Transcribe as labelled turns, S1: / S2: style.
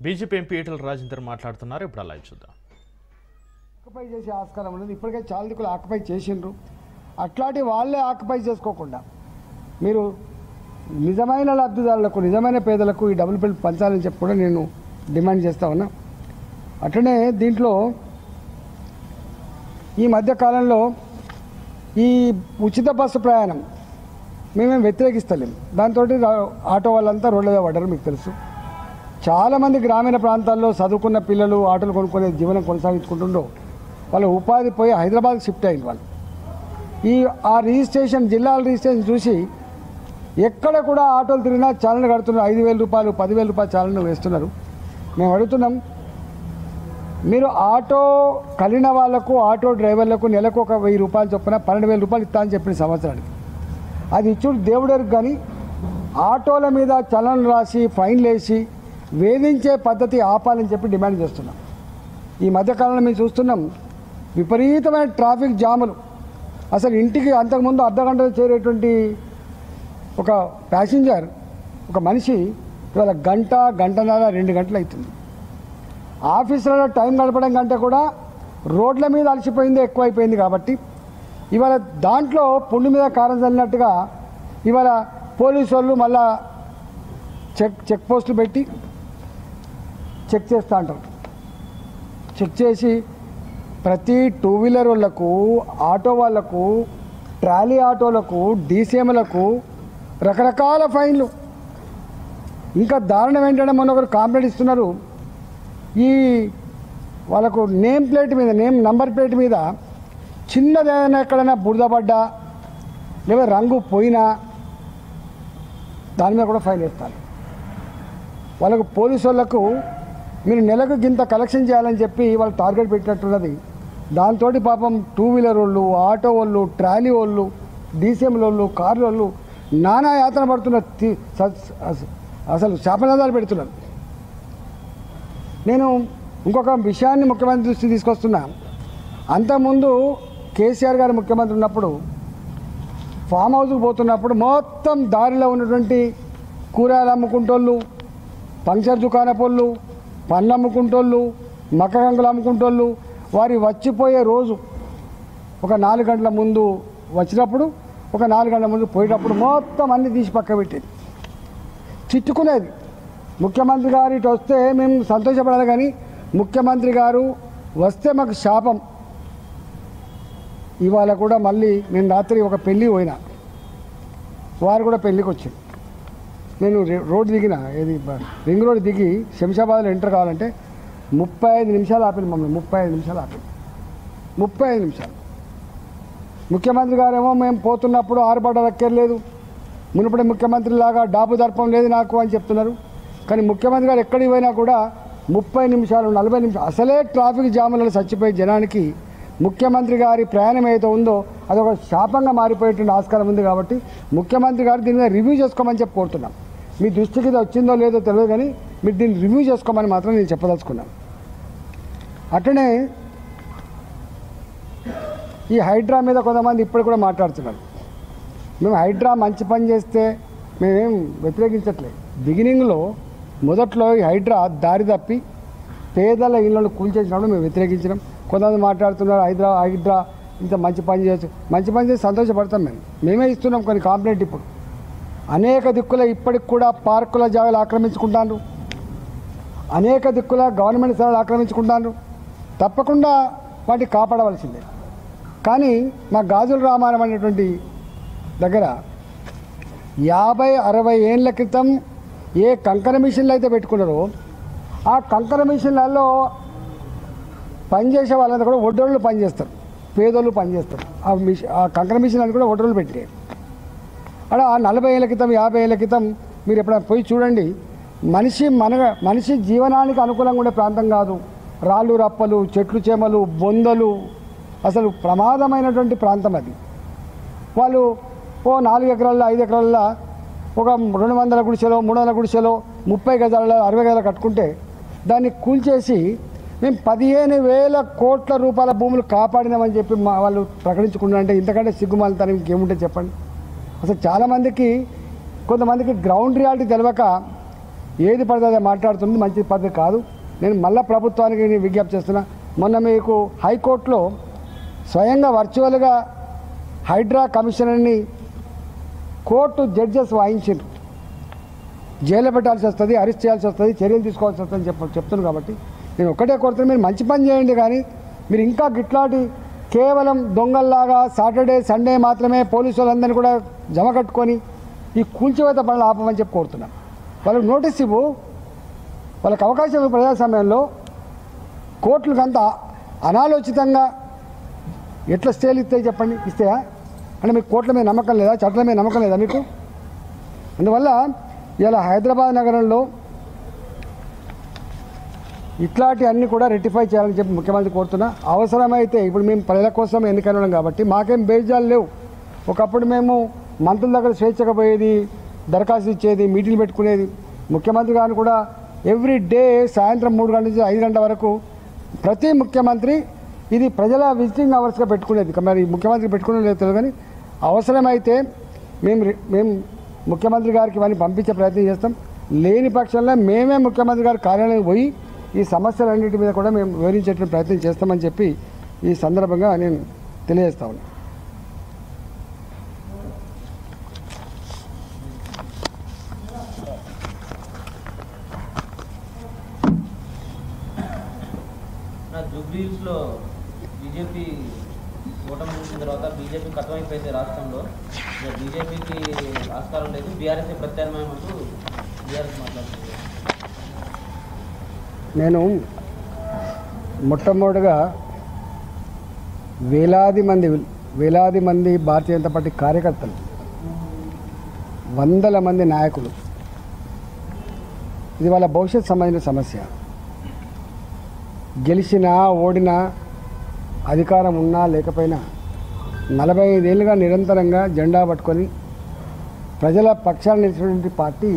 S1: BJP MP Etela Rajender మాట్లాడుతున్నారు. ఇప్పుడు live చూద్దాం.
S2: ఆక్యుపై చేసే ఆస్కారం ఉన్నది. ఇప్పటికే చాలా దిక్కులు ఆక్యుపై చేసిండ్రు. అట్లాంటి వాళ్ళే ఆక్యుపై చేసుకోకుండా మీరు నిజమైన లబ్ధిదారులకు, నిజమైన పేదలకు ఈ డబుల్ బెడ్ పంచాలని చెప్పి కూడా నేను డిమాండ్ చేస్తా ఉన్నా. అట్లనే దీంట్లో ఈ మధ్యకాలంలో ఈ ఉచిత బస్సు ప్రయాణం మేమేం వ్యతిరేకిస్తలేం. దాంతో ఆటో వాళ్ళంతా రోడ్ల మీద పడ్డారు. మీకు తెలుసు, చాలామంది గ్రామీణ ప్రాంతాల్లో చదువుకున్న పిల్లలు ఆటోలు కొనుక్కునే జీవనం కొనసాగించుకుంటుండో వాళ్ళు ఉపాధి పోయి హైదరాబాద్ షిఫ్ట్ అయింది. వాళ్ళు ఆ రిజిస్ట్రేషన్, జిల్లాల రిజిస్ట్రేషన్ చూసి ఎక్కడ కూడా ఆటోలు తిరిగినా చాలన కడుతున్నారు. 5,000 రూపాయలు 10,000 రూపాయలు చాలన వేస్తున్నారు. మేము అడుగుతున్నాం, మీరు ఆటో కలిగిన వాళ్లకు, ఆటో డ్రైవర్లకు నెలకు ఒక 1,000 రూపాయలు చొప్పున 12,000 రూపాయలు ఇస్తా అని చెప్పిన సంవత్సరానికి అది ఇచ్చుడు దేవుడెరుగు. కానీ ఆటోల మీద చలనలు రాసి ఫైన్లు వేసి వేధించే పద్ధతి ఆపాలని చెప్పి డిమాండ్ చేస్తున్నాం. ఈ మధ్యకాలంలో మేము చూస్తున్నాం విపరీతమైన ట్రాఫిక్ జాములు. అసలు ఇంటికి అంతకుముందు అర్ధగంటలో చేరేటువంటి ఒక ప్యాసింజర్, ఒక మనిషి ఇవాళ గంటన్నర 2 గంటలు అవుతుంది. ఆఫీసులలో టైం గడపడం కంటే కూడా రోడ్ల మీద అలసిపోయిందే ఎక్కువైపోయింది. కాబట్టి ఇవాళ దాంట్లో పుండు మీద కారం చల్లినట్టుగా ఇవాళ పోలీసు వాళ్ళు మళ్ళా చెక్ పోస్టులు పెట్టి చెక్ చేస్తూ ఉంటారు. చెక్ చేసి ప్రతి 2 వీలర్ వాళ్ళకు, ఆటో వాళ్లకు, ట్రాలీ ఆటోలకు, డీసీఎంలకు రకరకాల ఫైన్లు. ఇంకా దారుణం ఏంటంటే మొన్న ఒకరు కంప్లైంట్ ఇస్తున్నారు, ఈ వాళ్ళకు నంబర్ ప్లేట్ మీద చిన్నదేదైనా ఎక్కడైనా బురద పడ్డా లేదా రంగు పోయినా దాని మీద కూడా ఫైన్ వేస్తారు. వాళ్ళకు పోలీసు వాళ్ళకు మీరు నెలకు గింత కలెక్షన్ చేయాలని చెప్పి వాళ్ళు టార్గెట్ పెట్టినట్టున్నది. దాంతో పాపం 2 వీలర్ వాళ్ళు, ఆటో వాళ్ళు, ట్రాలీ వాళ్ళు, డీసీఎంల వాళ్ళు, కార్ల వాళ్ళు నానా యాతన పడుతున్నారు. అసలు శాపనాదాలు పెడుతున్నారు. నేను ఇంకొక విషయాన్ని ముఖ్యమంత్రి దృష్టికి తీసుకొస్తున్నా. అంతకుముందు కేసీఆర్ గారు ముఖ్యమంత్రి ఉన్నప్పుడు ఫామ్ హౌస్కి పోతున్నప్పుడు మొత్తం దారిలో ఉన్నటువంటి కూరగాయలు అమ్ముకుంటోళ్ళు, పంక్చర్ దుకాణపోళ్ళు, పండ్లు అమ్ముకుంటోళ్ళు, మక్కగంగులు అమ్ముకుంటోళ్ళు వారి వచ్చిపోయే రోజు ఒక 4 గంటల ముందు వచ్చినప్పుడు, ఒక 4 గంటల ముందు పోయేటప్పుడు మొత్తం అన్నీ తీసి పక్క పెట్టేది, తిట్టుకునేది. ముఖ్యమంత్రి గారు ఇటు వస్తే మేము సంతోషపడాలి, కానీ ముఖ్యమంత్రి గారు వస్తే మాకు శాపం. ఇవాళ కూడా మళ్ళీ నేను రాత్రి ఒక పెళ్ళి పోయినా, వారు కూడా పెళ్ళికి వచ్చింది. నేను రోడ్డు దిగిన, ఏది రింగ్ రోడ్ దిగి శంషాబాద్లో ఎంటర్ కావాలంటే 35 నిమిషాలు ఆపింది మమ్మల్ని. 35 నిమిషాలు ఆపింది. 35 నిమిషాలు. ముఖ్యమంత్రి గారేమో మేము పోతున్నప్పుడు ఆరుబడ్డలెక్కర్లేదు, మునుపటి ముఖ్యమంత్రి లాగా డాబు దర్పం లేదు నాకు అని చెప్తున్నారు. కానీ ముఖ్యమంత్రి గారు ఎక్కడికి పోయినా కూడా 30 నిమిషాలు 40 నిమిషాలు అసలే ట్రాఫిక్ జాములలో చచ్చిపోయే జనానికి ముఖ్యమంత్రి గారి ప్రయాణం ఏదైతే ఉందో అదొక శాపంగా మారిపోయేటువంటి ఆస్కారం ఉంది. కాబట్టి ముఖ్యమంత్రి గారు దీని మీద రివ్యూ చేసుకోమని చెప్పి కోరుతున్నాం. మీ దృష్టికి ఇది వచ్చిందో లేదో తెలియదు, కానీ మీరు దీన్ని రివ్యూ చేసుకోమని మాత్రం నేను చెప్పదలుచుకున్నాను. అట్లనే ఈ హైడ్రా మీద కొంతమంది ఇప్పుడు కూడా మాట్లాడుతున్నారు. మేము హైడ్రా మంచి పని చేస్తే మేమేం వ్యతిరేకించట్లేదు. బిగినింగ్లో మొదట్లో ఈ హైడ్రా దారి తప్పి పేదల ఇళ్లను కూల్చేసినప్పుడు మేము వ్యతిరేకించినాం. కొంతమంది మాట్లాడుతున్నారు హైడ్రా ఇంత మంచి పని చేయొచ్చు. మంచి పని చేసి సంతోషపడతాం. మేమే ఇస్తున్నాం కొన్ని కాంప్లైంట్. ఇప్పుడు అనేక దిక్కుల ఇప్పటికి కూడా పార్కుల జాగాలు ఆక్రమించుకుంటాను, అనేక దిక్కుల గవర్నమెంట్ స్థలాలు ఆక్రమించుకుంటాను. తప్పకుండా వాటిని కాపాడవలసిందే. కానీ మా గాజుల రామారం అనేటువంటి దగ్గర 50-60 ఏళ్ళ క్రితం ఏ కంకర మిషన్లు అయితే పెట్టుకున్నారో ఆ కంకర మిషన్లలో పనిచేసే వాళ్ళంతా కూడా ఒడ్డోళ్ళు పనిచేస్తారు, పేదోళ్ళు పనిచేస్తారు. ఆ కంకర మిషన్ అని కూడా ఒడ్డోళ్ళు పెట్టారు. అక్కడ 40 ఏళ్ళ క్రితం 50 ఏళ్ళ క్రితం మీరు ఎప్పుడైనా పోయి చూడండి. మనిషి జీవనానికి అనుకూలంగా ఉండే ప్రాంతం కాదు. రాళ్ళు రప్పలు, చెట్లు చేమలు, బొందలు, అసలు ప్రమాదమైనటువంటి ప్రాంతం అది. వాళ్ళు 4 ఎకరాల్లో 5 ఎకరాల్లో ఒక 200 గుడిసెలో 300 గుడిసెలో 30 గజాలలో 60 గజాలు కట్టుకుంటే దాన్ని కూల్చేసి మేము 15,000 కోట్ల రూపాయల భూములు కాపాడినామని చెప్పి వాళ్ళు ప్రకటించుకున్నారంటే ఇంతకంటే సిగ్గుమాలితనం ఇంకేముంటే చెప్పండి. అసలు చాలామందికి కొంతమందికి గ్రౌండ్ రియాలిటీ తెలియక ఏది పడితే అదే మాట్లాడుతుంది, మంచి పద్ధతి కాదు. నేను మళ్ళీ ప్రభుత్వానికి నేను విజ్ఞప్తి చేస్తున్నా. మొన్న మీకు హైకోర్టులో స్వయంగా వర్చువల్గా హైడ్రా కమిషనర్ని కోర్టు జడ్జెస్ వాయించారు. జైల్లో పెట్టాల్సి వస్తుంది, అరెస్ట్ చేయాల్సి వస్తుంది, చర్యలు తీసుకోవాల్సి వస్తుందని చెప్తున్నాను. కాబట్టి నేను ఒక్కటే కోరుతున్నాను, మీరు మంచి పని చేయండి, కానీ మీరు ఇంకా గిట్లాంటి కేవలం దొంగల్లాగా సాటర్డే సండే మాత్రమే పోలీసు వాళ్ళందరినీ కూడా జమ కట్టుకొని ఈ కూల్చివేత పనులు ఆపమని చెప్పి కోరుతున్నాం. వాళ్ళకి నోటీస్ ఇవ్వు, వాళ్ళకి అవకాశం ఇవ్వు. ప్రజాస్వామ్యంలో కోర్టులకు అంతా అనాలోచితంగా ఎట్లా స్టేలు ఇస్తాయి చెప్పండి? ఇస్తాయా? అంటే మీకు కోర్టుల మీద నమ్మకం లేదా? చట్టాల మీద నమ్మకం లేదా మీకు? అందువల్ల ఇలా హైదరాబాద్ నగరంలో ఇట్లాంటి అన్నీ కూడా రెక్టిఫై చేయాలని చెప్పి ముఖ్యమంత్రి కోరుతున్నా. అవసరమైతే ఇప్పుడు మేము ప్రజల కోసం ఎన్నికైనాం కాబట్టి మాకేం బేజాలు లేవు. ఒకప్పుడు మేము మంత్రుల దగ్గర స్వేచ్ఛగా పోయేది, దరఖాస్తు ఇచ్చేది, మీటింగ్లు పెట్టుకునేది. ముఖ్యమంత్రి గారిని కూడా ఎవ్రీ డే సాయంత్రం 3 గంటల నుంచి 5 గంటల వరకు ప్రతి ముఖ్యమంత్రి ఇది ప్రజల విజిటింగ్ అవర్స్గా పెట్టుకునేది. మరి ముఖ్యమంత్రి పెట్టుకునేది లేదు కానీ అవసరమైతే మేము ముఖ్యమంత్రి గారికి ఇవన్నీ పంపించే ప్రయత్నం చేస్తాం. లేని పక్షంలో మేమే ముఖ్యమంత్రి గారి కార్యాలయానికి పోయి ఈ సమస్యలన్నింటి మీద కూడా మేము వివరించేటువంటి ప్రయత్నం చేస్తామని చెప్పి ఈ సందర్భంగా నేను తెలియజేస్తా ఉన్నాను.
S3: జూబ్లీహిల్స్లో బీజేపీ ఓటమి చూసిన తర్వాత బీజేపీ కట్టమైపోయింది రాష్ట్రంలో. బీజేపీకి ఆస్కారం లేదు, బీఆర్ఎస్ ప్రత్యామ్నాయం అంటూ బీఆర్ఎస్ మాట్లాడుతుంది.
S2: నేను మొట్టమొదటిగా వేలాది మంది భారతీయ జనతా పార్టీ కార్యకర్తలు, వందల మంది నాయకులు, ఇది వాళ్ళ భవిష్యత్ సంబంధించిన సమస్య. గెలిచినా ఓడినా అధికారం ఉన్నా లేకపోయినా 45 ఏళ్ళుగా నిరంతరంగా జెండా పట్టుకొని ప్రజల పక్షాన్ని నిలిచినటువంటి పార్టీ